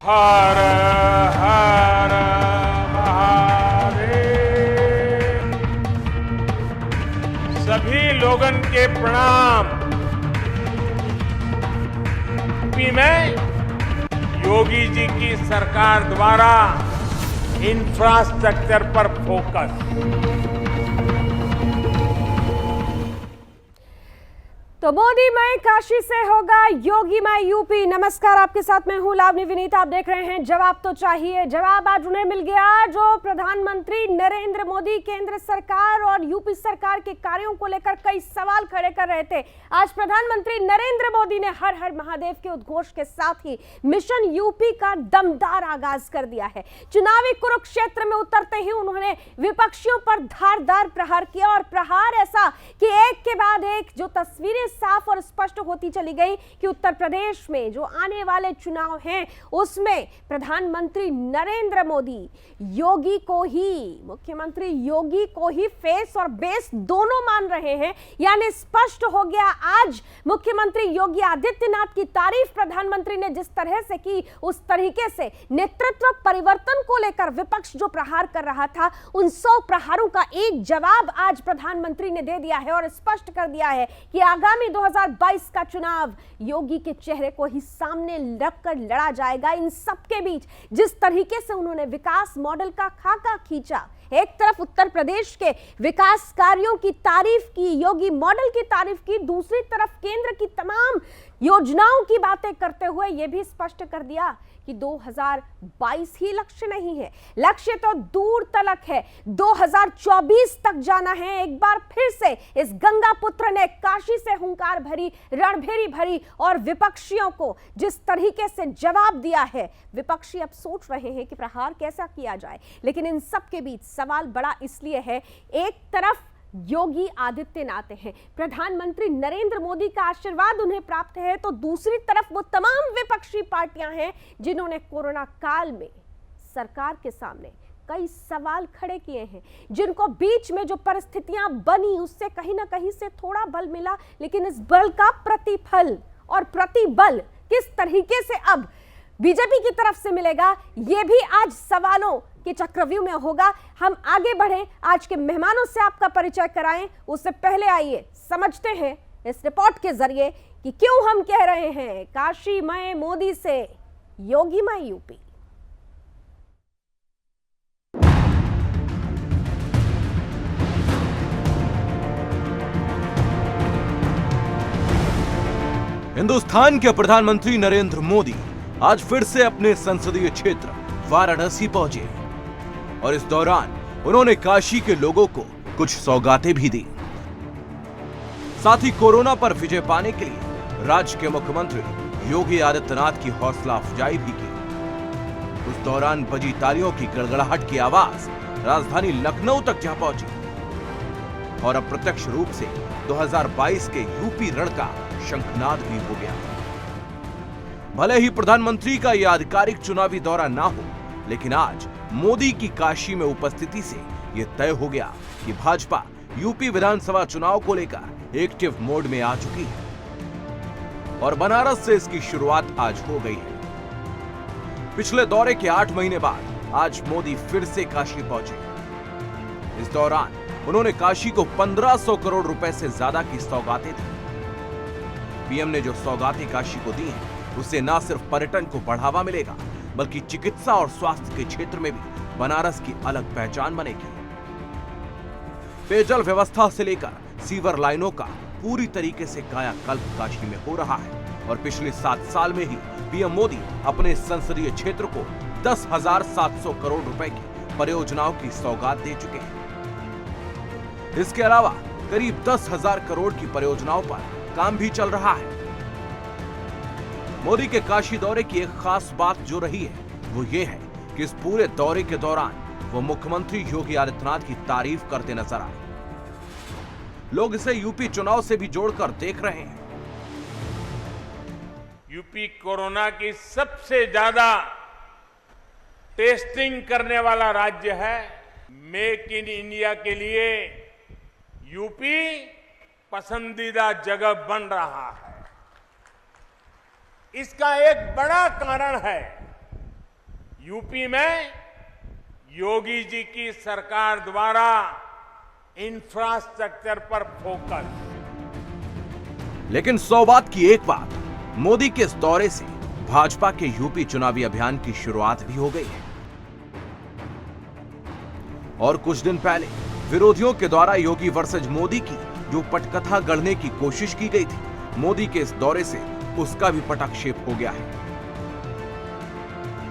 हर हर महादेव। सभी लोगन के प्रणाम। यूपी में योगी जी की सरकार द्वारा इंफ्रास्ट्रक्चर पर फोकस। तो मोदी मय काशी से होगा योगी मय यूपी। नमस्कार, आपके साथ मैं हूं लावनी विनीत। आप देख रहे हैं जवाब तो चाहिए। जवाब आज उन्हें मिल गया जो प्रधानमंत्री नरेंद्र मोदी केंद्र सरकार और यूपी सरकार के कार्यों को लेकर कई सवाल खड़े कर रहे थे। आज प्रधानमंत्री नरेंद्र मोदी ने हर हर महादेव के उद्घोष के साथ ही मिशन यूपी का दमदार आगाज कर दिया है। चुनावी कुरुक्षेत्र में उतरते ही उन्होंने विपक्षियों पर धारदार प्रहार किया और प्रहार ऐसा कि एक के बाद एक जो तस्वीरें साफ और स्पष्ट होती चली गई कि उत्तर प्रदेश में जो आने वाले चुनाव हैं उसमें प्रधानमंत्री नरेंद्र मोदी योगी को ही, मुख्यमंत्री योगी को ही फेस और बेस दोनों मान रहे हैं। यानी स्पष्ट हो गया आज मुख्यमंत्री योगी आदित्यनाथ की तारीफ प्रधानमंत्री ने जिस तरह से की, उस तरीके से नेतृत्व परिवर्तन को लेकर विपक्ष जो प्रहार कर रहा था उन 100 प्रहारों का एक जवाब आज प्रधानमंत्री ने दे दिया है और स्पष्ट कर दिया है कि आगामी 2022 का चुनाव योगी के चेहरे को ही सामने रखकर लड़ा जाएगा। इन सबके बीच जिस तरीके से उन्होंने विकास मॉडल का खाका खींचा, एक तरफ उत्तर प्रदेश के विकास कार्यों की तारीफ की, योगी मॉडल की तारीफ की, दूसरी तरफ केंद्र की तमाम योजनाओं की बातें करते हुए यह भी स्पष्ट कर दिया कि 2022 ही लक्ष्य नहीं है, लक्ष्य तो दूर तलक है, 2024 तक जाना है। एक बार फिर से इस गंगा पुत्र ने काशी से हुंकार भरी, रणभेरी भरी और विपक्षियों को जिस तरीके से जवाब दिया है, विपक्षी अब सोच रहे हैं कि प्रहार कैसा किया जाए। लेकिन इन सब के बीच सवाल बड़ा इसलिए है, एक तरफ योगी आदित्यनाथ हैं, प्रधानमंत्री नरेंद्र मोदी का आशीर्वाद उन्हें प्राप्त है, तो दूसरी तरफ वो तमाम विपक्षी पार्टियां हैं जिन्होंने कोरोना काल में सरकार के सामने कई सवाल खड़े किए हैं, जिनको बीच में जो परिस्थितियां बनी उससे कहीं ना कहीं से थोड़ा बल मिला, लेकिन इस बल का प्रतिफल और प्रतिबल किस तरीके से अब बीजेपी की तरफ से मिलेगा, यह भी आज सवालों के चक्रव्यूह में होगा। हम आगे बढ़े, आज के मेहमानों से आपका परिचय कराएं, उससे पहले आइए समझते हैं इस रिपोर्ट के जरिए कि क्यों हम कह रहे हैं काशी मय मोदी से योगी मय यूपी। हिंदुस्तान के प्रधानमंत्री नरेंद्र मोदी आज फिर से अपने संसदीय क्षेत्र वाराणसी पहुंचे और इस दौरान उन्होंने काशी के लोगों को कुछ सौगातें भी दी। साथ ही कोरोना पर विजय पाने के लिए राज्य के मुख्यमंत्री योगी आदित्यनाथ की हौसला अफजाई भी की। उस दौरान बजी तालियों की गड़गड़ाहट की आवाज राजधानी लखनऊ तक जा पहुंची और अप्रत्यक्ष रूप से 2022 के यूपी रण का शंखनाद भी हो गया। भले ही प्रधानमंत्री का यह आधिकारिक चुनावी दौरा ना हो, लेकिन आज मोदी की काशी में उपस्थिति से यह तय हो गया कि भाजपा यूपी विधानसभा चुनाव को लेकर एक्टिव मोड में आ चुकी है और बनारस से इसकी शुरुआत आज हो गई है। पिछले दौरे के 8 महीने बाद आज मोदी फिर से काशी पहुंचे। इस दौरान उन्होंने काशी को 1500 करोड़ रुपए से ज्यादा की सौगातें दी। पीएम ने जो सौगातें काशी को दी हैं, उससे न सिर्फ पर्यटन को बढ़ावा मिलेगा, बल्कि चिकित्सा और स्वास्थ्य के क्षेत्र में भी बनारस की अलग पहचान बनेगी। पेयजल व्यवस्था से लेकर सीवर लाइनों का पूरी तरीके से कायाकल्प काशी में हो रहा है और पिछले 7 साल में ही पीएम मोदी अपने संसदीय क्षेत्र को 10,700 करोड़ रुपए की परियोजनाओं की सौगात दे चुके हैं। इसके अलावा करीब 10,000 करोड़ की परियोजनाओं पर काम भी चल रहा है। मोदी के काशी दौरे की एक खास बात जो रही है वो ये है कि इस पूरे दौरे के दौरान वो मुख्यमंत्री योगी आदित्यनाथ की तारीफ करते नजर आए। लोग इसे यूपी चुनाव से भी जोड़कर देख रहे हैं। यूपी कोरोना की सबसे ज्यादा टेस्टिंग करने वाला राज्य है। मेक इन इंडिया के लिए यूपी पसंदीदा जगह बन रहा है। इसका एक बड़ा कारण है यूपी में योगी जी की सरकार द्वारा इंफ्रास्ट्रक्चर पर फोकस। लेकिन 100 बात की एक बात, मोदी के इस दौरे से भाजपा के यूपी चुनावी अभियान की शुरुआत भी हो गई है। और कुछ दिन पहले विरोधियों के द्वारा योगी वर्सेज मोदी की जो पटकथा गढ़ने की कोशिश की गई थी, मोदी के इस दौरे से उसका भी पटाक्षेप हो गया है।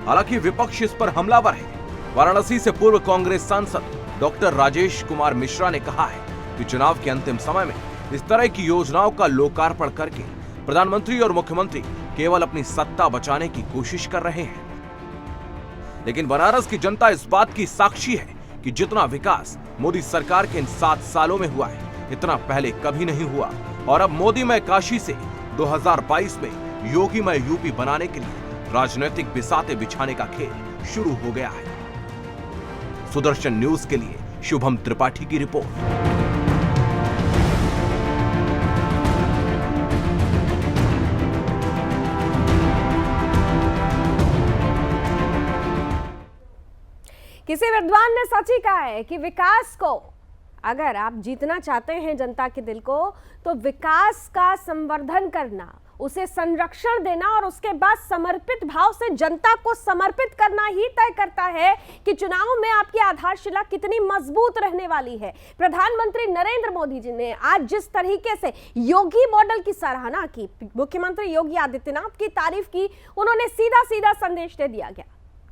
हालांकि विपक्ष इस पर हमलावर है। वाराणसी से पूर्व कांग्रेस सांसद डॉक्टर राजेश कुमार मिश्रा ने कहा है कि चुनाव के अंतिम समय में इस तरह की योजनाओं का लोकार्पण करके प्रधानमंत्री और मुख्यमंत्री केवल अपनी सत्ता बचाने की कोशिश कर रहे हैं। लेकिन बनारस की जनता इस बात की साक्षी है कि जितना विकास मोदी सरकार के इन 7 सालों में हुआ है, इतना पहले कभी नहीं हुआ। और अब मोदी में काशी से 2022 में योगी में यूपी बनाने के लिए राजनीतिक बिसाते बिछाने का खेल शुरू हो गया है। सुदर्शन न्यूज के लिए शुभम त्रिपाठी की रिपोर्ट। किसी विद्वान ने सच ही कहा है कि विकास को अगर आप जीतना चाहते हैं जनता के दिल को, तो विकास का संवर्धन करना, उसे संरक्षण देना और उसके बाद समर्पित भाव से जनता को समर्पित करना ही तय करता है कि चुनाव में आपकी आधारशिला कितनी मजबूत रहने वाली है। प्रधानमंत्री नरेंद्र मोदी जी ने आज जिस तरीके से योगी मॉडल की सराहना की, मुख्यमंत्री योगी आदित्यनाथ की तारीफ की, उन्होंने सीधा सीधा संदेश दे दिया गया,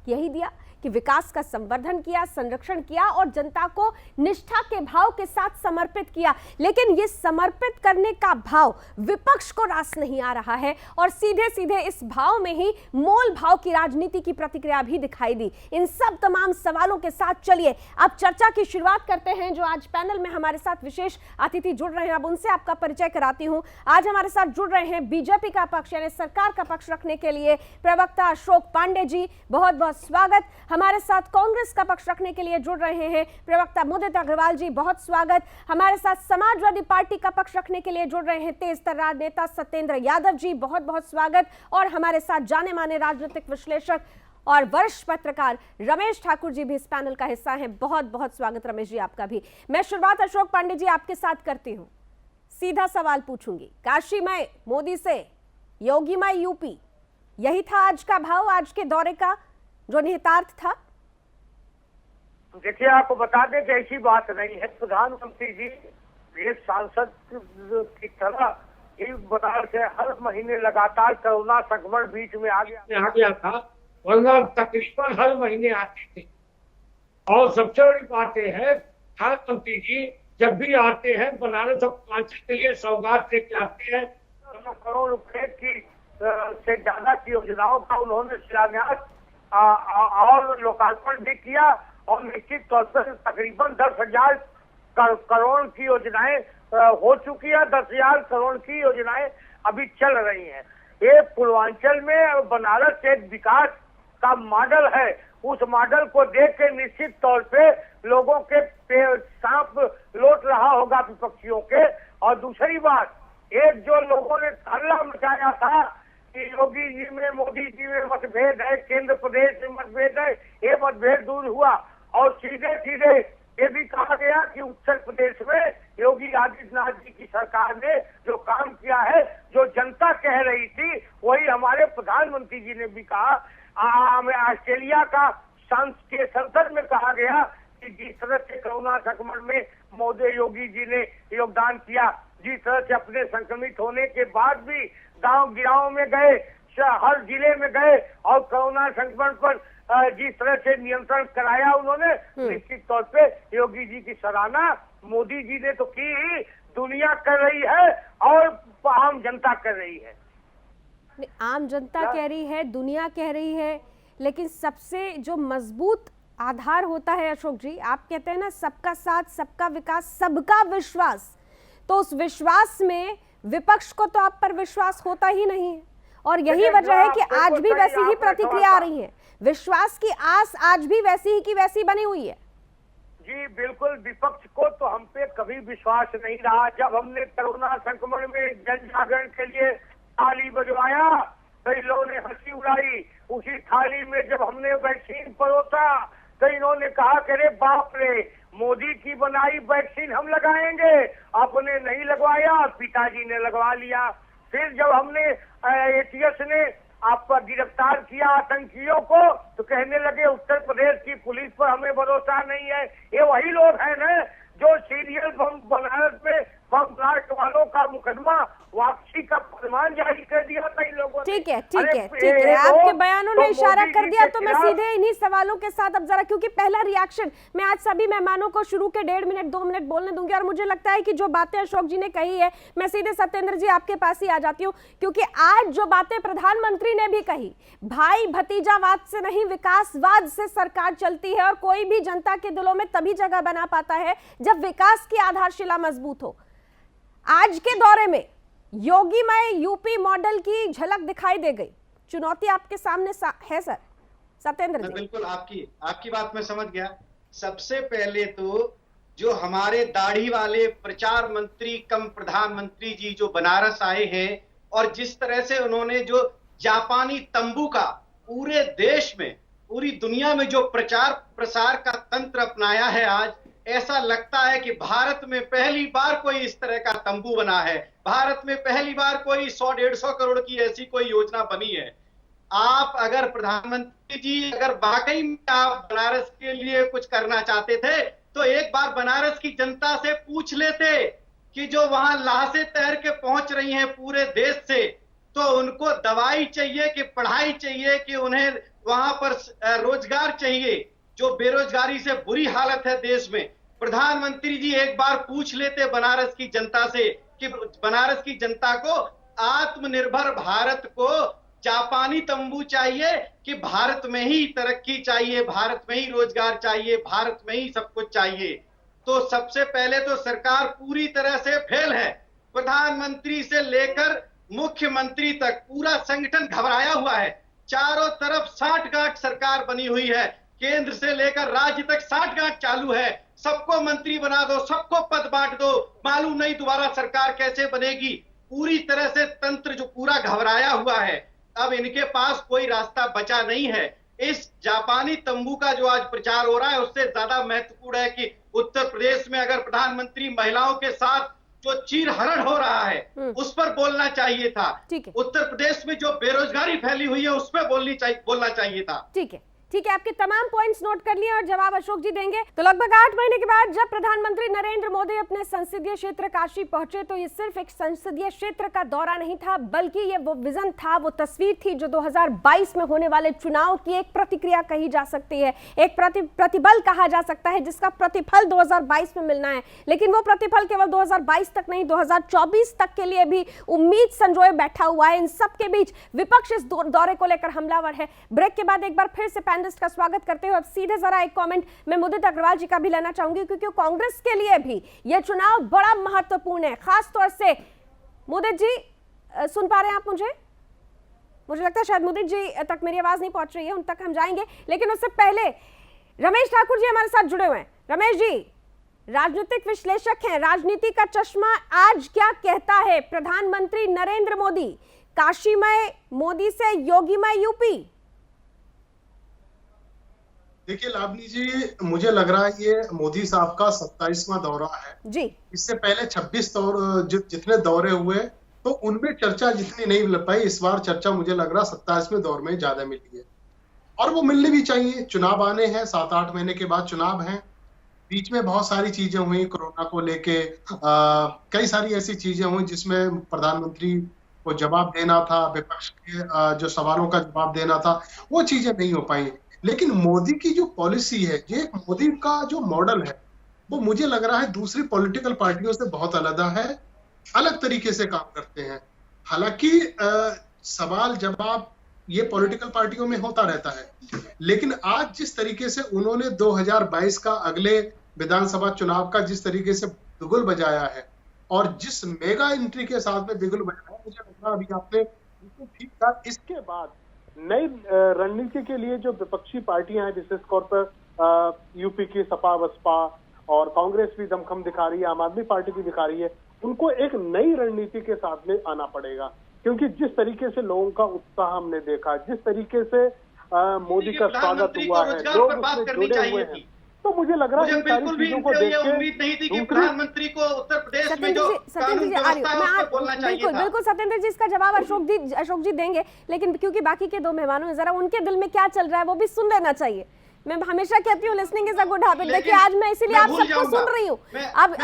यही दिया कि विकास का संवर्धन किया, संरक्षण किया और जनता को निष्ठा के भाव के साथ समर्पित किया। लेकिन ये समर्पित करने का भाव विपक्ष को रास नहीं आ रहा है और सीधे सीधे इस भाव में ही मोल भाव की राजनीति की प्रतिक्रिया भी दिखाई दी। इन सब तमाम सवालों के साथ चलिए अब चर्चा की शुरुआत करते हैं। जो आज पैनल में हमारे साथ विशेष अतिथि जुड़ रहे हैं, अब उनसे आपका परिचय कराती हूं। आज हमारे साथ जुड़ रहे हैं बीजेपी का पक्ष यानी सरकार का पक्ष रखने के लिए प्रवक्ता अशोक पांडे जी, बहुत बहुत स्वागत। हमारे साथ कांग्रेस का पक्ष रखने के लिए जुड़ रहे हैं प्रवक्ता मुदित अग्रवाल जी, बहुत स्वागत। हमारे साथ समाजवादी पार्टी का पक्ष रखने के लिए जुड़ रहे हैं तेज तर्रार नेता सत्येंद्र यादव जी, बहुत बहुत स्वागत। और हमारे साथ जाने माने राजनीतिक विश्लेषक और वरिष्ठ पत्रकार रमेश ठाकुर जी भी इस पैनल का हिस्सा हैं, बहुत बहुत स्वागत रमेश जी आपका भी। मैं शुरुआत अशोक पांडे जी आपके साथ करती हूं। सीधा सवाल पूछूंगी, काशी में मोदी से योगी में यूपी, यही था आज का भाव, आज के दौरे का जो निहितार्थ था? देखिए, आपको बता दें कि ऐसी बात नहीं है। प्रधानमंत्री जी एक सांसद की तरह एक बनारस से हर महीने लगातार कोरोना संक्रमण बीच में आ गया था, वरना तकरीबन हर महीने आते थे। और सबसे बड़ी बात यह है, प्रधानमंत्री जी जब भी आते हैं बनारस और पूर्वांचल के लिए सौगात लेके आते हैं। करोड़ रुपए की से ज्यादा की योजनाओं का उन्होंने शिलान्यास और लोकार्पण भी किया और निश्चित तौर पर तकरीबन 10,000 करोड़ की योजनाएं हो चुकी है। 10,000 करोड़ की योजनाएं अभी चल रही हैं। ये पूर्वांचल में बनारस एक विकास का मॉडल है। उस मॉडल को देख के निश्चित तौर पे लोगों के सांप लौट रहा होगा विपक्षियों के। और दूसरी बात, एक जो लोगों ने हल्ला मचाया था कि योगी जी में मोदी जी में मतभेद है, केंद्र प्रदेश में मतभेद है, ये मतभेद दूर हुआ और सीधे सीधे ये भी कहा गया कि उत्तर प्रदेश में योगी आदित्यनाथ जी की सरकार ने जो काम किया है, जो जनता कह रही थी, वही हमारे प्रधानमंत्री जी ने भी कहा। ऑस्ट्रेलिया का संसद में कहा गया कि जिस तरह से कोरोना संक्रमण में मोदी योगी जी ने योगदान किया, जिस तरह से अपने संक्रमित होने के बाद भी गांव में गए, हर जिले में गए और कोरोना संक्रमण पर जिस तरह से नियंत्रण कराया उन्होंने, निश्चित तौर पे योगी जी की सराहना मोदी जी ने तो की, दुनिया कर रही है और आम जनता कर रही है। आम जनता कह रही है, दुनिया कह रही है, लेकिन सबसे जो मजबूत आधार होता है अशोक जी, आप कहते हैं ना सबका साथ, सबका विकास, सबका विश्वास, तो उस विश्वास में विपक्ष को तो आप पर विश्वास होता ही नहीं है और यही वजह है कि आज भी वैसी ही प्रतिक्रिया आ रही है। विश्वास की आस आज भी वैसी ही की वैसी बनी हुई है। जी बिल्कुल, विपक्ष को तो हम पे कभी विश्वास नहीं रहा। जब हमने कोरोना संक्रमण में जन जागरण के लिए ताली बजवाया, कई लोगों ने हंसी उड़ाई, उसी थाली में जब हमने वैक्सीन परोसा तो इन्होंने कहा कि अरे बाप रे, मोदी की बनाई वैक्सीन हम लगाएंगे, आपने नहीं लगवाया, पिताजी ने लगवा लिया। फिर जब हमने एटीएस ने आपका गिरफ्तार किया आतंकियों को तो कहने लगे उत्तर प्रदेश की पुलिस पर हमें भरोसा नहीं है। ये वही लोग हैं ना जो सीरियल बम बनारस में बम ब्लास्ट वालों का मुकदमा वापसी का फरमान जारी कर दिया था इन लोगों ने। ठीक है आपके बयानों ने इशारा कर दिया, तो मैं सीधे इन्हीं सवालों के साथ अब जरा, क्योंकि पहला रिएक्शन मैं आज सभी मेहमानों को शुरू के 1.5 मिनट 2 मिनट बोलने दूंगी, और मुझे लगता है कि जो बातें अशोक जी ने कही है, मैं सीधे सत्येंद्र जी आपके पास ही आ जाती हूँ, क्योंकि आज जो बातें प्रधानमंत्री ने भी कही, भाई भतीजावाद से नहीं विकासवाद से सरकार चलती है, और कोई भी जनता के दिलों में तभी जगह बना पाता है जब विकास की आधारशिला मजबूत हो। आज के दौरे में योगीमय यूपी मॉडल की झलक दिखाई दे गई, चुनौती आपके सामने है सर सत्येंद्र जी। बिल्कुल आपकी बात मैं समझ गया। सबसे पहले तो जो हमारे दाढ़ी वाले प्रचार मंत्री कम प्रधानमंत्री जी जो बनारस आए हैं और जिस तरह से उन्होंने जो जापानी तंबू का पूरे देश में पूरी दुनिया में जो प्रचार प्रसार का तंत्र अपनाया है, आज ऐसा लगता है कि भारत में पहली बार कोई इस तरह का तंबू बना है, भारत में पहली बार कोई 100-150 करोड़ की ऐसी कोई योजना बनी है। आप अगर प्रधानमंत्री जी अगर वाकई में आप बनारस के लिए कुछ करना चाहते थे तो एक बार बनारस की जनता से पूछ लेते कि जो वहां लाशें तैर के पहुंच रही हैं पूरे देश से, तो उनको दवाई चाहिए कि पढ़ाई चाहिए कि उन्हें वहां पर रोजगार चाहिए। जो बेरोजगारी से बुरी हालत है देश में, प्रधानमंत्री जी एक बार पूछ लेते बनारस की जनता से कि बनारस की जनता को आत्मनिर्भर भारत को जापानी तंबू चाहिए कि भारत में ही तरक्की चाहिए, भारत में ही रोजगार चाहिए, भारत में ही सब कुछ चाहिए। तो सबसे पहले तो सरकार पूरी तरह से फेल है। प्रधानमंत्री से लेकर मुख्यमंत्री तक पूरा संगठन घबराया हुआ है। चारों तरफ साठगांठ सरकार बनी हुई है, केंद्र से लेकर राज्य तक साठगांठ चालू है। सबको मंत्री बना दो, सबको पद बांट दो, मालूम नहीं दोबारा सरकार कैसे बनेगी। पूरी तरह से तंत्र जो पूरा घबराया हुआ है, अब इनके पास कोई रास्ता बचा नहीं है। इस जापानी तंबू का जो आज प्रचार हो रहा है उससे ज्यादा महत्वपूर्ण है कि उत्तर प्रदेश में अगर प्रधानमंत्री महिलाओं के साथ जो चीरहरण हो रहा है उस पर बोलना चाहिए था। उत्तर प्रदेश में जो बेरोजगारी फैली हुई है उस पर बोलना चाहिए था। ठीक है, आपके तमाम पॉइंट्स नोट कर लिए और जवाब अशोक जी देंगे। तो लगभग 8 महीने के बाद जब प्रधानमंत्री नरेंद्र मोदी अपने संसदीय क्षेत्र काशी पहुंचे तो ये सिर्फ एक संसदीय क्षेत्र का दौरा नहीं था, बल्कि ये वो विजन था, वो तस्वीर थी जो 2022 में होने वाले चुनाव की एक प्रतिक्रिया कही जा सकती है, एक प्रतिबल कहा जा सकता है, जिसका प्रतिफल 2022 में मिलना है। लेकिन वो प्रतिफल केवल 2022 तक नहीं, 2024 तक के लिए भी उम्मीद संजोए बैठा हुआ है। इन सबके बीच विपक्ष इस दौरे को लेकर हमलावर है। ब्रेक के बाद एक बार फिर से का स्वागत करते हुए अब सीधे जरा एक कमेंट मैं मुदित अग्रवाल जी का भी लेना चाहूंगी, क्योंकि कांग्रेस के लिए भी यह चुनाव बड़ा महत्वपूर्ण है। खास तौर से मुदित जी, सुन पा रहे हैं आप मुझे लगता है शायद मुदित जी तक मेरी आवाज नहीं पहुंच रही है, उन तक हम जाएंगे, लेकिन उससे पहले रमेश ठाकुर जी हमारे साथ जुड़े हुए हैं। रमेश जी राजनीतिक विश्लेषक हैं, राजनीति का चश्मा आज क्या कहता है प्रधानमंत्री नरेंद्र मोदी, काशीमय मोदी से योगीमय यूपी? देखिए लावनी जी, मुझे लग रहा है ये मोदी साहब का 27वां दौरा है जी। इससे पहले 26 जितने दौरे हुए तो उनमें चर्चा जितनी नहीं मिल पाई, इस बार चर्चा मुझे लग रहा 27वें दौर में ज्यादा मिली है, और वो मिलनी भी चाहिए। चुनाव आने हैं, 7-8 महीने के बाद चुनाव हैं। बीच में बहुत सारी चीजें हुई, कोरोना को लेके कई सारी ऐसी चीजें हुई जिसमें प्रधानमंत्री को जवाब देना था, विपक्ष के जो सवालों का जवाब देना था, वो चीजें नहीं हो पाई। लेकिन मोदी की जो पॉलिसी है, ये मोदी का जो मॉडल है, वो मुझे लग रहा है दूसरी पॉलिटिकल पार्टियों से बहुत अलग है, अलग तरीके से काम करते हैं। हालांकि सवाल जवाब ये पॉलिटिकल पार्टियों में होता रहता है, लेकिन आज जिस तरीके से उन्होंने 2022 का अगले विधानसभा चुनाव का जिस तरीके से बिगुल बजाया है और जिस मेगा एंट्री के साथ में बिगुल बजाया, मुझे लग रहा अभी आपने ठीक था। इसके बाद नई रणनीति के लिए जो विपक्षी पार्टियां हैं, विशेष तौर पर यूपी की सपा बसपा और कांग्रेस भी दमखम दिखा रही है, आम आदमी पार्टी भी दिखा रही है, उनको एक नई रणनीति के साथ में आना पड़ेगा। क्योंकि जिस तरीके से लोगों का उत्साह हमने देखा, जिस तरीके से मोदी का स्वागत हुआ है, लोग उसमें जुड़े हुए हैं, तो मुझे लग रहा है इन सारी चीजों को देख के उम्मीद नहीं थी कि प्रधानमंत्री को उत्तर प्रदेश में जो कानून व्यवस्था है उस पर बोलना चाहिए था। बिल्कुल सत्येंद्र जी इसका जवाब अशोक जी देंगे, लेकिन क्योंकि बाकी के दो मेहमानों हैं, जरा उनके दिल में क्या चल रहा है वो भी सुन लेना चाहिए। मैं हमेशा कहती हूँ listening is a good habit. देखिए आज मैं इसीलिए आप सबको सुन रही हूँ। अब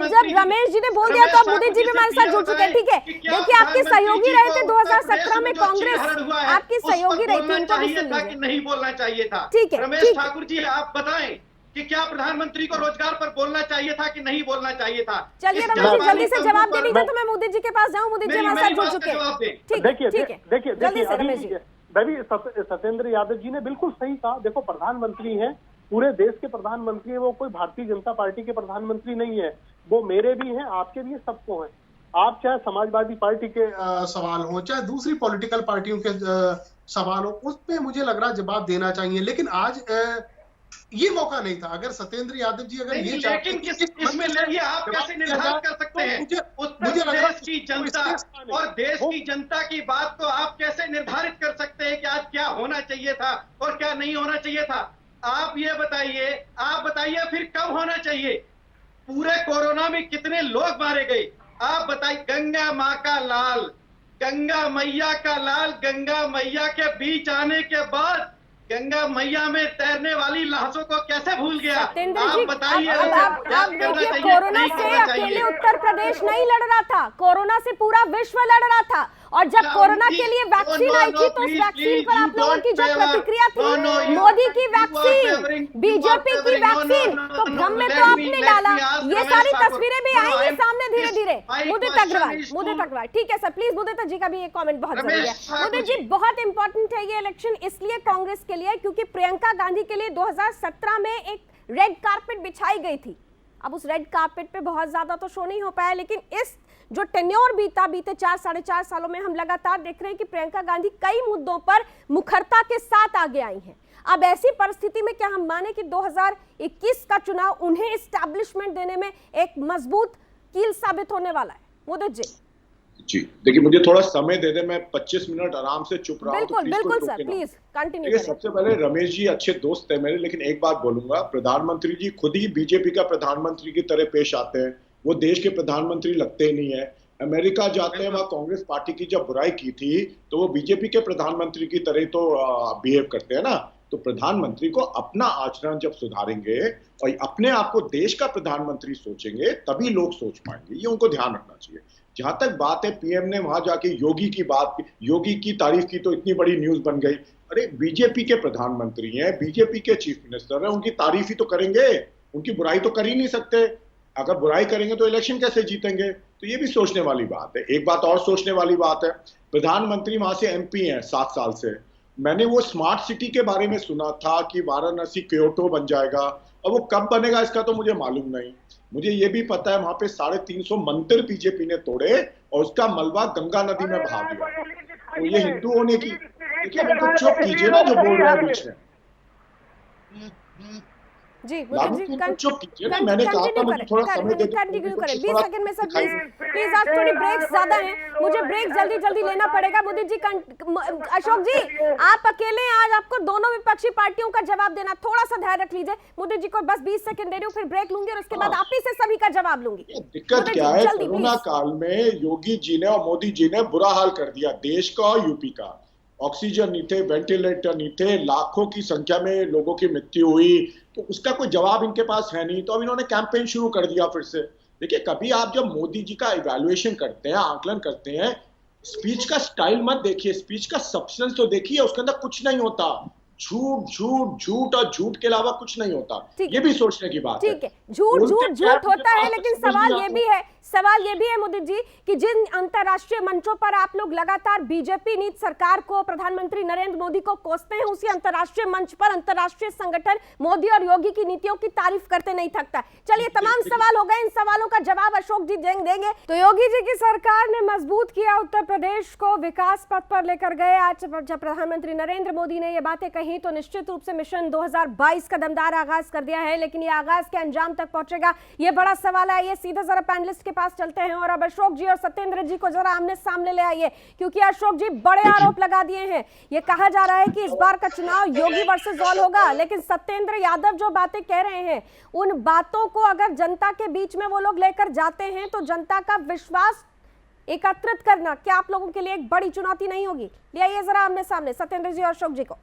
जब रमेश जी ने बोल दिया तो अब मोदी जी भी हमारे साथ जुड़ चुके हैं, ठीक है। देखिए आपके सहयोगी रहे थे 2017 में कांग्रेस, आपकी सहयोगी रही थी, उनको भी सुन लीजिए। नहीं बोलना चाहिए था, ठीक है। रमेश ठाकुर जी आप बताएं कि क्या प्रधानमंत्री को रोजगार पर बोलना चाहिए था कि नहीं बोलना चाहिए था? चलिए रमेश जी जल्दी से जवाब दे दीजिए तो मैं मोदी जी के पास जाऊं। मोदी जी हमारे साथ जुड़ चुके हैं, देखिए जल्दी से रमेश जी। सत्येंद्र यादव जी ने बिल्कुल सही कहा। देखो प्रधानमंत्री हैं, पूरे देश के प्रधानमंत्री है, वो कोई भारतीय जनता पार्टी के प्रधानमंत्री नहीं है, वो मेरे भी हैं, आपके भी हैं, सबको हैं। आप चाहे समाजवादी पार्टी के सवाल हो, चाहे दूसरी पॉलिटिकल पार्टियों के सवाल हो, उस पे मुझे लग रहा है जवाब देना चाहिए। लेकिन आज ये मौका नहीं था। अगर सत्येंद्र यादव जी अगर ये लेकिन इसमें लड़िए आप कैसे निर्धारित कर सकते हैं? उत्तर प्रदेश की जनता और देश की जनता की बात को आप कैसे निर्धारित कर सकते हैं कि आज क्या होना चाहिए था और क्या नहीं होना चाहिए था? आप ये बताइए, आप बताइए फिर कब होना चाहिए? पूरे कोरोना में कितने लोग मारे गए आप बताइए। गंगा माँ का लाल, गंगा मैया का लाल, गंगा मैया के बीच आने के बाद गंगा मैया में तैरने वाली लाशों को कैसे भूल गया? आप बताइए। आप देखिए कोरोना से अकेले उत्तर प्रदेश नहीं लड़ रहा था, कोरोना से पूरा विश्व लड़ रहा था। और जब कोरोना के लिए वैक्सीन आई थी तो उस वैक्सीन पर आप लोगों की जो प्रतिक्रिया थी, मोदी की वैक्सीन, बीजेपी की वैक्सीन, तो भ्रम में तो आपने डाला। ये सारी तस्वीरें भी आएंगी सामने धीरे धीरे। मुदित अग्रवाल, ठीक है सर, प्लीज मुदित जी का भी एक कमेंट बहुत जरूरी है। मुदित जी बहुत इंपॉर्टेंट है ये इलेक्शन इसलिए कांग्रेस के लिए क्योंकि प्रियंका गांधी के लिए 2017 में एक रेड कारपेट बिछाई गई थी। अब उस रेड कारपेट पे बहुत ज्यादा तो शो नहीं हो पाया, लेकिन इस जो टेन्योर बीते 4-4.5 सालों में हम लगातार देख रहे हैं कि प्रियंका गांधी कई मुद्दों पर मुखरता के साथ आगे आई हैं। अब ऐसी परिस्थिति में क्या हम माने कि 2021 का चुनाव उन्हें एस्टैब्लिशमेंट देने में एक मजबूत कील साबित होने वाला है? मुदित जी देखिए मुझे थोड़ा समय दे दे, मैं 25 मिनट आराम से चुप रहा हूं। बिल्कुल सर, प्लीज कंटिन्यू करें। सबसे पहले रमेश जी अच्छे दोस्त है मेरे, लेकिन एक बात बोलूंगा, प्रधानमंत्री जी खुद ही बीजेपी का प्रधानमंत्री की तरह पेश आते हैं। वो देश के प्रधानमंत्री लगते ही नहीं है। अमेरिका जाते हैं, वहां कांग्रेस पार्टी की जब बुराई की थी तो वो बीजेपी के प्रधानमंत्री की तरह तो बिहेव करते हैं ना। तो प्रधानमंत्री को अपना आचरण जब सुधारेंगे और अपने आप को देश का प्रधानमंत्री सोचेंगे तभी लोग सोच पाएंगे, ये उनको ध्यान रखना चाहिए। जहां तक बात है पीएम ने वहां जाके योगी की बात की, योगी की तारीफ की तो इतनी बड़ी न्यूज बन गई। अरे बीजेपी के प्रधानमंत्री हैं, बीजेपी के चीफ मिनिस्टर हैं, उनकी तारीफ ही तो करेंगे, उनकी बुराई तो कर ही नहीं सकते। अगर बुराई करेंगे तो इलेक्शन कैसे जीतेंगे? तो ये भी सोचने वाली बात है। एक बात और सोचने वाली बात है, प्रधानमंत्री वहां से एमपी हैं 7 साल से। मैंने वो स्मार्ट सिटी के बारे में सुना था कि वाराणसी क्योटो बन जाएगा, और वो कब बनेगा इसका तो मुझे मालूम नहीं। मुझे ये भी पता है वहां पे 350 मंदिर बीजेपी ने तोड़े और उसका मलबा गंगा नदी में बहा दिया। तो ये हिंदू होने की, देखिए बिल्कुल चुप कीजिए ना जो बोल रहे हैं बीच में। जी मुझे जी चुप कीजिए ना, मैंने कहा था मुझे थोड़ा समय दे, कंटिन्यू करें 20 सेकंड में सर, प्लीज आज थोड़ी ब्रेक ज्यादा है, मुझे ब्रेक जल्दी लेना पड़ेगा। मुदित जी, अशोक जी आप अकेले हैं आज, आपको दोनों विपक्षी पार्टियों का जवाब देना, थोड़ा सा ध्यान रख लीजिए। मुदित जी को बस 20 सेकंड दे रही हूँ, फिर ब्रेक लूंगी और उसके बाद आप ही से सभी का जवाब लूंगी। दिक्कत क्या है, कोरोना काल में योगी जी ने और मोदी जी ने बुरा हाल कर दिया देश का और यूपी का। ऑक्सीजन नहीं थे, वेंटिलेटर नहीं थे, लाखों की संख्या में लोगों की मृत्यु हुई, तो उसका कोई जवाब इनके पास है नहीं। तो अब इन्होंने कैंपेन शुरू कर दिया फिर से। देखिए कभी आप जब मोदी जी का इवैल्यूएशन करते हैं, आकलन करते हैं, स्पीच का स्टाइल मत देखिए, स्पीच का सब्सटेंस तो देखिए। उसके अंदर कुछ नहीं होता, झूठ और झूठ के अलावा कुछ नहीं होता। ये भी सोचने की बात है। ठीक है, झूठ होता है, लेकिन सवाल ये भी है मुदित जी कि जिन अंतरराष्ट्रीय मंचों पर आप लोग लगातार बीजेपी नीति सरकार को, प्रधानमंत्री नरेंद्र मोदी को कोसते हैं, उसी अंतरराष्ट्रीय मंच पर अंतरराष्ट्रीय संगठन मोदी और योगी की नीतियों की तारीफ करते नहीं थकता। चलिए तमाम सवाल हो गए, इन सवालों का जवाब अशोक जी देंगे। तो योगी जी की सरकार ने मजबूत किया उत्तर प्रदेश को, विकास पथ पर लेकर गए। आज जब प्रधानमंत्री नरेंद्र मोदी ने ये बातें कही नहीं तो निश्चित रूप से मिशन 2022 का दमदार आगाज कर दिया है, लेकिन ये आगाज के अंजाम तक पहुंचेगा, ये बड़ा सवाल है। ये सीधे जरा पैनलिस्ट के पास चलते हैं और अब अशोक जी और सत्येंद्र जी को जरा आमने सामने ले आइए, क्योंकि अशोक जी बड़े आरोप लगा दिए हैं। ये कहा जा रहा है कि इस बार का चुनाव योगी वर्सेस ऑल होगा, लेकिन सत्येंद्र यादव जो बातें कह रहे हैं उन बातों को अगर जनता के बीच में वो लोग लेकर जाते हैं तो जनता का विश्वास एकत्रित करना क्या आप लोगों के लिए एक बड़ी चुनौती नहीं होगी? ले आइए जरा आमने सामने सत्येंद्र जी और अशोक जी को।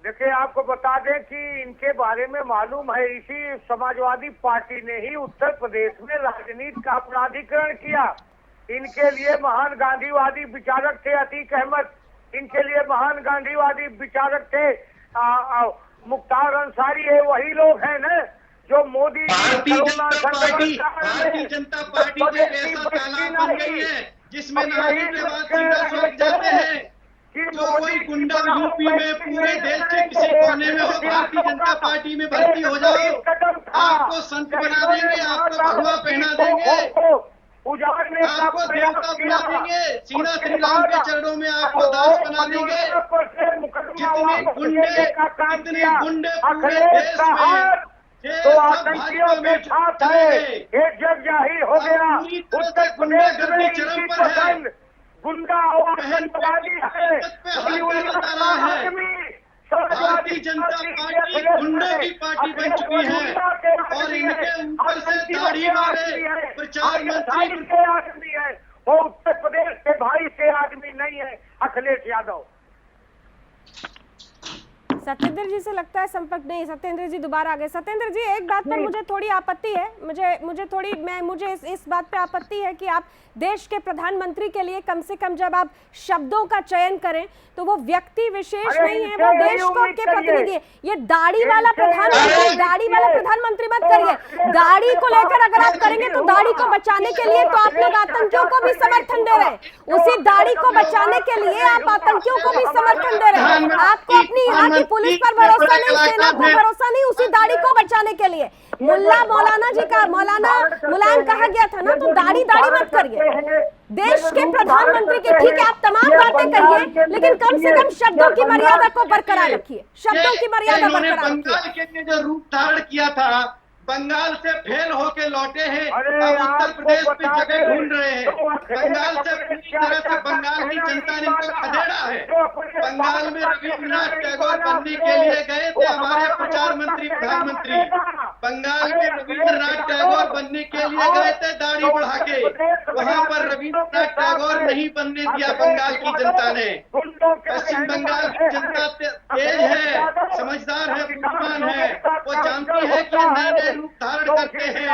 देखिए, आपको बता दें कि इनके बारे में मालूम है, इसी समाजवादी पार्टी ने ही उत्तर प्रदेश में राजनीति का अपराधीकरण किया। इनके लिए महान गांधीवादी विचारक थे अतीक अहमद, इनके लिए महान गांधीवादी विचारक थे मुख्तार अंसारी, है वही लोग हैं न जो मोदी भारतीय जनता पार्टी में ऐसा तालाब बन गई है जिसमें नहाने के बाद सीधा सूख जाते हैं। जो कोई गुंडा यूपी में पूरे देश के किसी कोने में हो, भारतीय जनता पार्टी में भर्ती हो जाओ, आपको संत बना देंगे, आपको भगवा पहना देंगे, आपको देवता बना देंगे, सीधा श्री राम के चरणों में आपको दास बना देंगे। जितने गुंडे पूरे देश में तो आतंकियों के साथ है, ये जग जाहिर हो गया। उत्तर प्रदेश में इनकी पसंद गुंडा और आतंकवादी है। भारतीय जनता पार्टी गुंडों की पार्टी बन चुकी है और इनके ऊपर से दाढ़ी वाले प्रचार मंत्री आदमी है, वो उत्तर प्रदेश के भाई से आदमी नहीं है अखिलेश यादव। सत्येंद्र जी से लगता है संपर्क नहीं। सत्येंद्र जी दोबारा आ गए। सत्येंद्र जी, एक बात पर मुझे थोड़ी आपत्ति है, मुझे इस बात पे आपत्ति है कि आप देश के प्रधानमंत्री के लिए कम से कम जब आप शब्दों का चयन करें तो वो व्यक्ति विशेष नहीं है, वो देश को के प्रतिनिधि है। ये दाढ़ी वाला प्रधानमंत्री मत करिए। दाढ़ी को लेकर अगर आप करेंगे तो दाढ़ी को बचाने के लिए तो आप लोग आतंकियों को भी समर्थन दे रहे हैं। उसी दाढ़ी को बचाने के लिए आप आतंकियों को भी समर्थन दे रहे हैं। आपको अपनी यहाँ की पुलिस पर भरोसा नहीं, सेना पर भरोसा नहीं, उसी दाढ़ी को बचाने के लिए। मौलाना मुलायम कहा गया था ना, तो दाढ़ी मत करिए। देश के प्रधानमंत्री की ठीक है आप तमाम बातें करिए, लेकिन कम से कम शब्दों की मर्यादा को बरकरार रखिए। शब्दों की मर्यादा बरकरार रखिए। बंगाल के लिए जो रूप धारण किया था, बंगाल से फेल होके लौटे हैं, अब उत्तर प्रदेश में जगह ढूंढ रहे हैं। बंगाल से पूरी तरह से बंगाल की जनता ने इनको खदेड़ा है। बंगाल में रविन्द्रनाथ टैगोर बनने के लिए गए थे हमारे प्रचार मंत्री प्रधानमंत्री। बंगाल में रविन्द्रनाथ टैगोर बनने के लिए गए थे दाढ़ी बढ़ा के, वहां पर रविन्द्रनाथ टैगोर नहीं बनने दिया बंगाल की जनता ने। पश्चिम बंगाल की जनता तेज है, समझदार है, बुद्धिमान है, वो जानती है कि नए नए रूप धारण करते हैं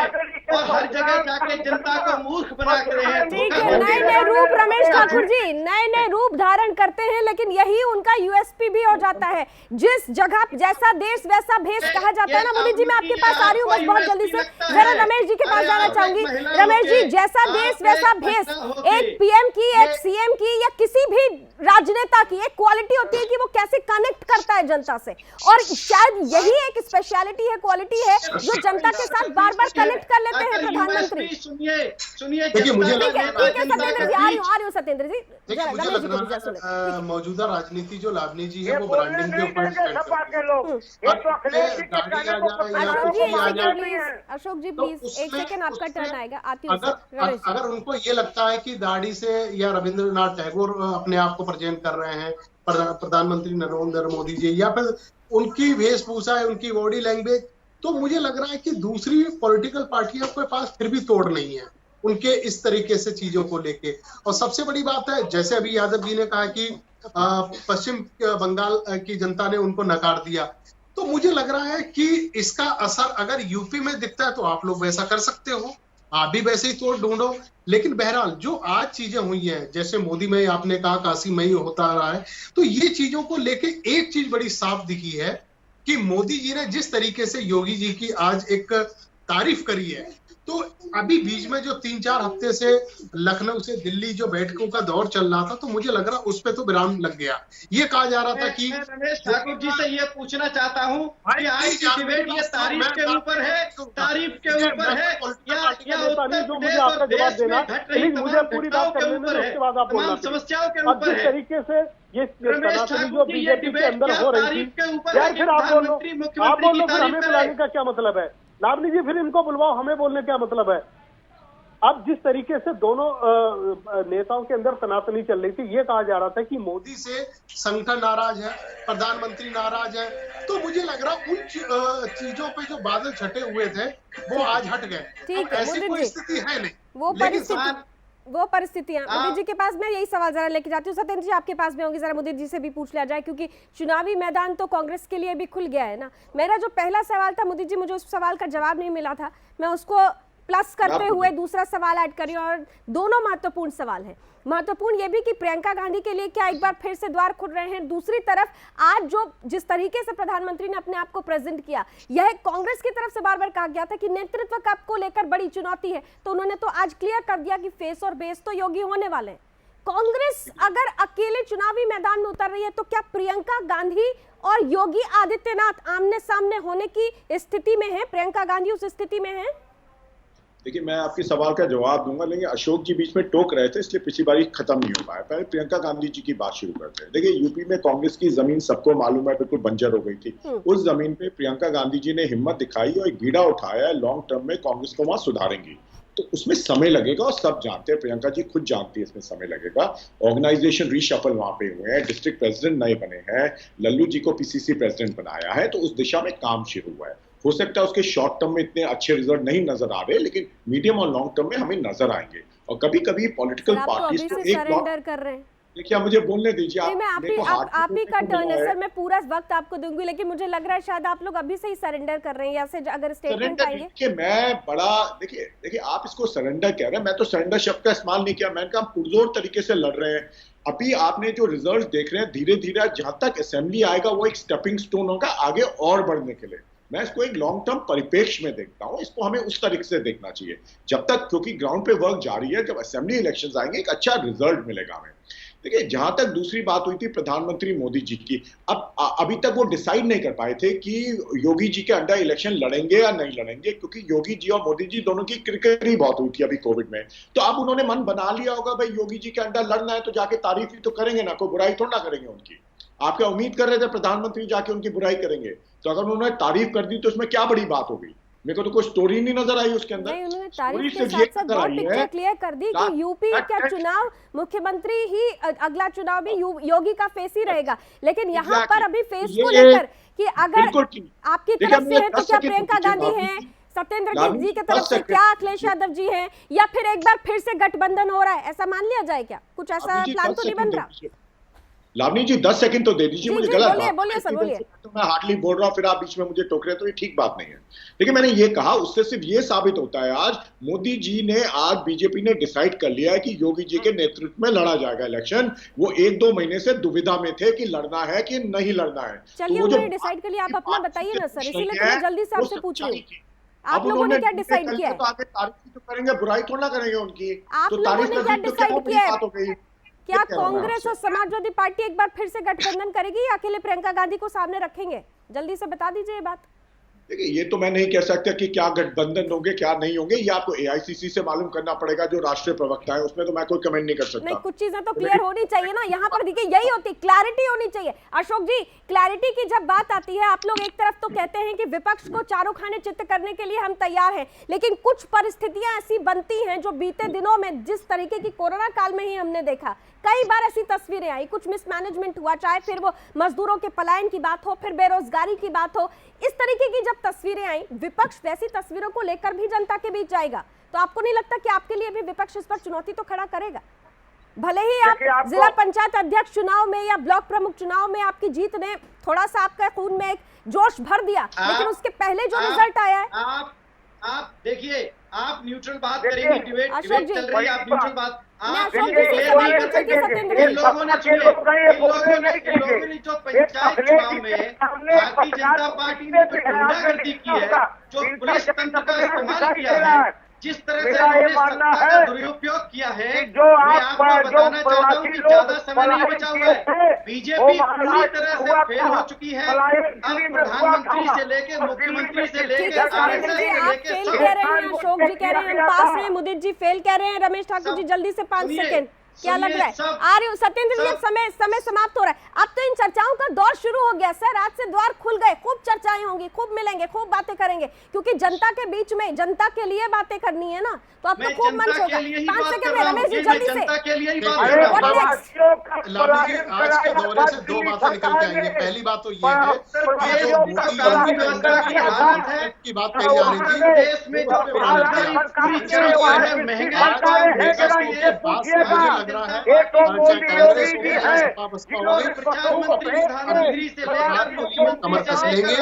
और हर जगह जाके जनता को मूर्ख बना के रहे हैं। ठीक है, नए रूप रमेश ठाकुर जी नए रूप धारण करते हैं, लेकिन यही उनका यूएसपी भी हो जाता है। जिस जगह जैसा देश वैसा भेष कहा जाता है ना। मोदी जी, मैं आपके पास आ रही हूँ बस बहुत जल्दी से, जरा रमेश जी के पास जाना चाहूंगी। रमेश जी, जैसा देश वैसा भेष, एक पीएम की, एक सीएम की या किसी भी राजनेता की एक क्वालिटी होती है कि वो कैसे कनेक्ट करता है जनता से, और शायद यही एक स्पेशलिटी है, क्वालिटी है जो जनता के साथ बार बार कनेक्ट कर लेते हैं प्रधानमंत्री। सुनिए देखिए, मुझे ठीक है सत्येंद्र जी, आ रही हूँ सत्येंद्र जी। मुझे लग रहा है मौजूदा राजनीति जो लावनी जी है वो ब्रांडिंग के ऊपर अशोक जी प्लीज एक सेकंड, आपका टर्न आएगा, आती हूँ। अगर उनको ये लगता है कि दाढ़ी से या रविंद्रनाथ टैगोर अपने आप को प्रेजेंट कर रहे हैं प्रधानमंत्री नरेंद्र मोदी जी, या फिर उनकी वेशभूषा है, उनकी बॉडी लैंग्वेज, तो मुझे लग रहा है कि दूसरी पॉलिटिकल पार्टियों के पास फिर भी तोड़ नहीं है उनके इस तरीके से चीजों को लेके। और सबसे बड़ी बात है, जैसे अभी यादव जी ने कहा कि पश्चिम बंगाल की जनता ने उनको नकार दिया, तो मुझे लग रहा है कि इसका असर अगर यूपी में दिखता है तो आप लोग वैसा कर सकते हो, आप भी वैसे ही तोड़ ढूंढो। लेकिन बहरहाल जो आज चीजें हुई हैं, जैसे मोदी में आपने कहा, काशी में ही होता रहा है, तो ये चीजों को लेके एक चीज बड़ी साफ दिखी है कि मोदी जी ने जिस तरीके से योगी जी की आज एक तारीफ करी है, तो अभी बीच में जो 3-4 हफ्ते से लखनऊ से दिल्ली जो बैठकों का दौर चल रहा था, तो मुझे लग रहा उस पे तो विराम लग गया। ये कहा जा रहा था कि मैं रमेश ठाकुर जी से ये पूछना चाहता हूँ कि आज की डिबेट ये तारीफ के ऊपर है, तारीफ के ऊपर है या उत्तर प्रदेश और देश में घट रही तमाम घटनाओं के ऊपर है, तमाम समस्याओं के ऊपर है। तरीके से ये रमेश ठाकुर जी ये डिबेट क्या तारीफ के ऊपर है कि प्रधानमंत्री मुख्यमंत्री की तारीफ बुलाने का क्या मतलब है? लावनी जी फिर इनको बुलवाओ, हमें बोलने क्या मतलब है? अब जिस तरीके से दोनों नेताओं के अंदर तनातनी चल रही थी, ये कहा जा रहा था कि मोदी से संगठन नाराज है, प्रधानमंत्री नाराज है, तो मुझे लग रहा उन चीजों पे जो बादल छटे हुए थे वो आज हट गए। ठीक है, ऐसी कोई स्थिति है नहीं। वो परिस्थितियां मोदी जी के पास मैं यही सवाल जरा लेके जाती हूँ। सत्येंद्र जी आपके पास में होंगी, जरा मोदी जी से भी पूछ लिया जाए, क्योंकि चुनावी मैदान तो कांग्रेस के लिए भी खुल गया है ना। मेरा जो पहला सवाल था मोदी जी, मुझे उस सवाल का जवाब नहीं मिला था, मैं उसको प्लस करते हुए दूसरा सवाल ऐड करी, और दोनों महत्वपूर्ण सवाल हैं। महत्वपूर्ण ये भी कि प्रियंका गांधी के लिए क्या एक बार फिर से द्वार खुल रहे हैं? दूसरी तरफ आज जो जिस तरीके से प्रधानमंत्री ने अपने आप को प्रेजेंट किया, यह कांग्रेस की तरफ से बार बार कहा गया था कि नेतृत्व कप को लेकर बड़ी चुनौती है, तो उन्होंने तो आज क्लियर कर दिया कि फेस और बेस तो योगी होने वाले हैं। कांग्रेस अगर अकेले चुनावी मैदान में उतर रही है, तो क्या प्रियंका गांधी और योगी आदित्यनाथ आमने सामने होने की स्थिति में है? प्रियंका गांधी उस स्थिति में है? देखिए, मैं आपके सवाल का जवाब दूंगा, लेकिन अशोक जी बीच में टोक रहे थे, इसलिए पिछली बारी खत्म नहीं हो पाया। पहले प्रियंका गांधी जी की बात शुरू करते हैं। देखिए, यूपी में कांग्रेस की जमीन सबको मालूम है बिल्कुल बंजर हो गई थी। उस जमीन पे प्रियंका गांधी जी ने हिम्मत दिखाई और एक बीड़ा उठाया है, लॉन्ग टर्म में कांग्रेस को वहां सुधारेंगी। तो उसमें समय लगेगा और सब जानते हैं, प्रियंका जी खुद जानती है इसमें समय लगेगा। ऑर्गेनाइजेशन रीशफल वहां पे हुए हैं, डिस्ट्रिक्ट प्रेसिडेंट नए बने हैं, लल्लू जी को पीसीसी प्रेसिडेंट बनाया है, तो उस दिशा में काम शुरू हुआ है। हो सकता है उसके शॉर्ट टर्म में इतने अच्छे रिजल्ट नहीं नजर आ रहे, लेकिन मीडियम और लॉन्ग टर्म में हमें नजर आएंगे। और कभी कभी पॉलिटिकल पार्टीज को एक सरेंडर कर रहे हैं। देखिए, आप मुझे बोलने दीजिए। आप ही का टर्न है सर, मैं पूरा वक्त आपको दूंगी, लेकिन मुझे लग रहा है शायद आप लोग अभी से ही सरेंडर कर रहे हैं, या से अगर स्टेटमेंट आएंगे। देखिए, मैं बड़ा देखिए आप इसको सरेंडर कह रहे हैं, मैं तो सरेंडर शब्द का इस्तेमाल नहीं किया। मैंने कहा हम पुरजोर तरीके से लड़ रहे हैं। अभी आपने जो रिजल्ट देख रहे हैं, धीरे धीरे जहां तक असेंबली आएगा वो एक स्टेपिंग स्टोन होगा आगे और बढ़ने के लिए। मैं इसको एक लॉन्ग टर्म परिप्रेक्ष्य में देखता हूं, इसको हमें उस तरीके से देखना चाहिए जब तक, क्योंकि ग्राउंड पे वर्क जारी है। जब असेंबली इलेक्शंस आएंगे एक अच्छा रिजल्ट मिलेगा हमें। देखिए, जहां तक दूसरी बात हुई थी प्रधानमंत्री मोदी जी की, अभी तक वो डिसाइड नहीं कर पाए थे कि योगी जी के अंडर इलेक्शन लड़ेंगे या नहीं लड़ेंगे, क्योंकि योगी जी और मोदी जी दोनों की क्रिकेटरी बहुत हुई थी अभी कोविड में। तो अब उन्होंने मन बना लिया होगा, भाई योगी जी के अंडर लड़ना है तो जाके तारीफ ही तो करेंगे ना, कोई बुराई थोड़ा ना करेंगे उनकी। आप क्या उम्मीद कर रहे थे प्रधानमंत्री जाके उनकी बुराई करेंगे? तो अगर उन्होंने तारीफ कर दी तो उसमें क्या बड़ी बात हो गई? मेरे को तो कोई स्टोरी नहीं नजर आई उसके अंदर। नहीं, उन्होंने तारीफ के साथ-साथ बहुत पिक्चर क्लियर कर दी कि यूपी का चुनाव मुख्यमंत्री ही, अगला चुनाव भी योगी का फेस ही रहेगा। लेकिन यहाँ पर अभी फेस को लेकर कि अगर आपकी तरफ से है तो क्या प्रियंका गांधी है, सत्येंद्र जी की तरफ से क्या अखिलेश यादव जी हैं, या फिर एक बार फिर से गठबंधन हो रहा है, ऐसा मान लिया जाए क्या? कुछ ऐसा प्लान तो नहीं बन रहा? लावनी जी 10 सेकंड तो दे दीजिए मुझे। गलत बोलिए सर, बोलिए। तो मैं हार्डली बोल रहा हूँ, फिर आप बीच में मुझे टोक रहे तो ये ठीक बात नहीं है। देखिए, मैंने ये कहा, उससे सिर्फ ये साबित होता है आज मोदी जी ने, आज बीजेपी ने डिसाइड कर लिया है कि योगी जी के नेतृत्व में लड़ा जाएगा इलेक्शन। वो 1-2 महीने से दुविधा में थे कि लड़ना है कि नहीं लड़ना है। चलिए, उन्होंने डिसाइड कर लिया, आप अपना बताइए ना सर, इसीलिए तो मैं जल्दी से आपसे पूछ रही हूँ, आप लोगों ने क्या डिसाइड किया है? तो आगे तारीफ तो करेंगे, बुराई थोड़ा ना करेंगे उनकी। आप लोगों ने क्या डिसाइड किया है? क्या कांग्रेस और समाजवादी पार्टी एक बार फिर से गठबंधन करेगी या अकेले प्रियंका गांधी को सामने रखेंगे? जल्दी से बता दीजिए ये बात। देखिए, ये तो मैं नहीं कह सकता कि क्या गठबंधन होंगे क्या नहीं होंगे, ये आपको एआईसीसी से मालूम करना पड़ेगा, जो राष्ट्रीय प्रवक्ता है, उसमें तो मैं कोई कमेंट नहीं कर सकता। नहीं, कुछ चीजें तो क्लियर होनी चाहिए ना, यहाँ पर देखिए यही होती, क्लैरिटी होनी चाहिए। अशोक जी, क्लैरिटी की जब बात आती है, आप लोग एक तरफ तो कहते हैं कि विपक्ष को चारों खाने चित्त करने के लिए हम तैयार हैं, लेकिन कुछ परिस्थितियां ऐसी बनती हैं जो बीते दिनों में, जिस तरीके की कोरोना काल में ही हमने देखा, कई बार ऐसी तस्वीरें आई, कुछ मिसमैनेजमेंट हुआ, चाहे फिर वो मजदूरों के पलायन की बात हो, फिर बेरोजगारी की बात हो, इस तरीके की जब तस्वीरें आई, विपक्ष वैसी तस्वीरों को लेकर भी जनता के बीच जाएगा। तो आपको नहीं लगता कि आपके लिए भी विपक्ष इस पर चुनौती तो खड़ा करेगा? भले ही आप जिला पंचायत अध्यक्ष चुनाव में या ब्लॉक प्रमुख चुनाव में आपकी जीत ने थोड़ा सा आपका खून में एक जोश भर दिया, लेकिन उसके पहले जो रिजल्ट आया है, आप देखिए, आप न्यूट्रल बात करेंगे, डिबेट चल रही है, आप न्यूट्रल बात, आप लोगों ने जो पंचायत चुनाव में भारतीय जनता पार्टी ने गुंडागर्दी की है, जो पुलिस तंत्र का इस्तेमाल किया है, जिस तरह से मेरा ये उन्होंने मानना सत्ता है का दुरुपयोग किया है, कि जो मैं आप आपको जो बताना चाहता हूँ कि ज्यादा समय नहीं बचा हुआ है। बीजेपी पूरी तरह से फेल हो चुकी है। अब प्रधानमंत्री से लेके मुख्यमंत्री से लेके आरएसएस से आप लेके फेल कह रहे हैं, अशोक जी कह रहे हैं, हम पास में, मुदित जी फेल कह रहे हैं, रमेश ठाकुर जी जल्दी से 5 सेकंड, क्या लग रहा है? आ रही हूँ सत्येंद्र जी, अब समय समाप्त हो रहा है। अब तो इन चर्चाओं का दौर शुरू हो गया सर, आज से द्वार खुल गए, खूब चर्चाएं होंगी, खूब मिलेंगे, खूब बातें करेंगे, क्योंकि जनता के बीच में जनता के लिए बातें करनी है ना, तो अब तो खूब मंच होगा। 5 सेकंड में रमेश जी जल्दी से। आज के दौरे से 2 बातें निकल के आएंगी। पहली बात तो ये है की बात कही जा रही थी, देश में जो मुझे लग रहा है प्रधानमंत्री से कमर कस लेंगे।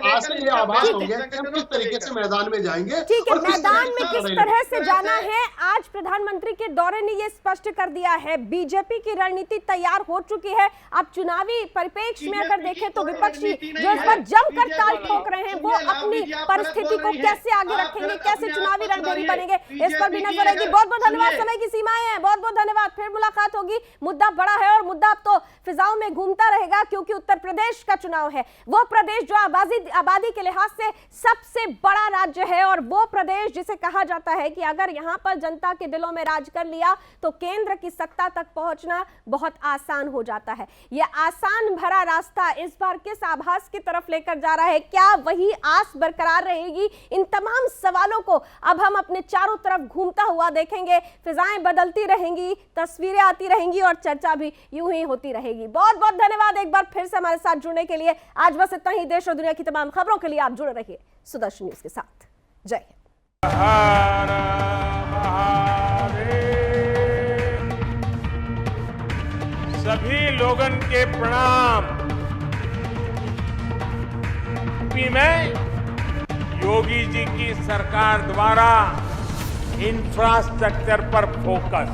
आज से ये आभास हो गया कि हम किस तरीके से मैदान में जाएंगे। ठीक है, मैदान में किस तरह से जाना है आज प्रधानमंत्री के दौरे ने ये स्पष्ट कर दिया है। बीजेपी की रणनीति तैयार हो चुकी है। अब चुनावी परिप्रेक्ष्य में अगर देखें तो विपक्षी जो इस पर जमकर ताल ठोक रहे हैं, वो अपनी परिस्थिति को कैसे आगे रखेंगे, कैसे चुनावी रणभेरी बनेंगे, इस पर भी नजर रहेगी। बहुत बहुत धन्यवाद, समय की सीमाएं हैं, बहुत बहुत धन्यवाद। फिर मुलाकात होगी। मुद्दा बड़ा है और मुद्दा अब तो फिजाओं में घूमता रहेगा, क्योंकि उत्तर प्रदेश का चुनाव है, वो प्रदेश जो आबादी के लिहाज से सबसे बड़ा राज्य है, और वो प्रदेश जिसे कहा जाता है कि अगर यहां पर जनता के दिलों में राज कर लिया तो केंद्र की सत्ता तक पहुंचना बहुत आसान हो जाता है। यह आसान भरा रास्ता इस बार किस आभास की तरफ लेकर जा रहा है? क्या वही आस बरकरार रहेगी? इन तमाम सवालों को अब हम अपने चारों तरफ घूमता हुआ देखेंगे। फिजाएं बदलती रहेंगी, तस्वीरें आती रहेंगी और चर्चा भी यूं ही होती रहेगी। बहुत बहुत धन्यवाद एक बार फिर से हमारे साथ जुड़ने के लिए। आज बस इतना ही। देश और दुनिया की तमाम खबरों के लिए आप जुड़े रहिए सुदर्शन न्यूज के साथ। जय हिंद। सभी लोगन के प्रणाम। यूपी में योगी जी की सरकार द्वारा इंफ्रास्ट्रक्चर पर फोकस,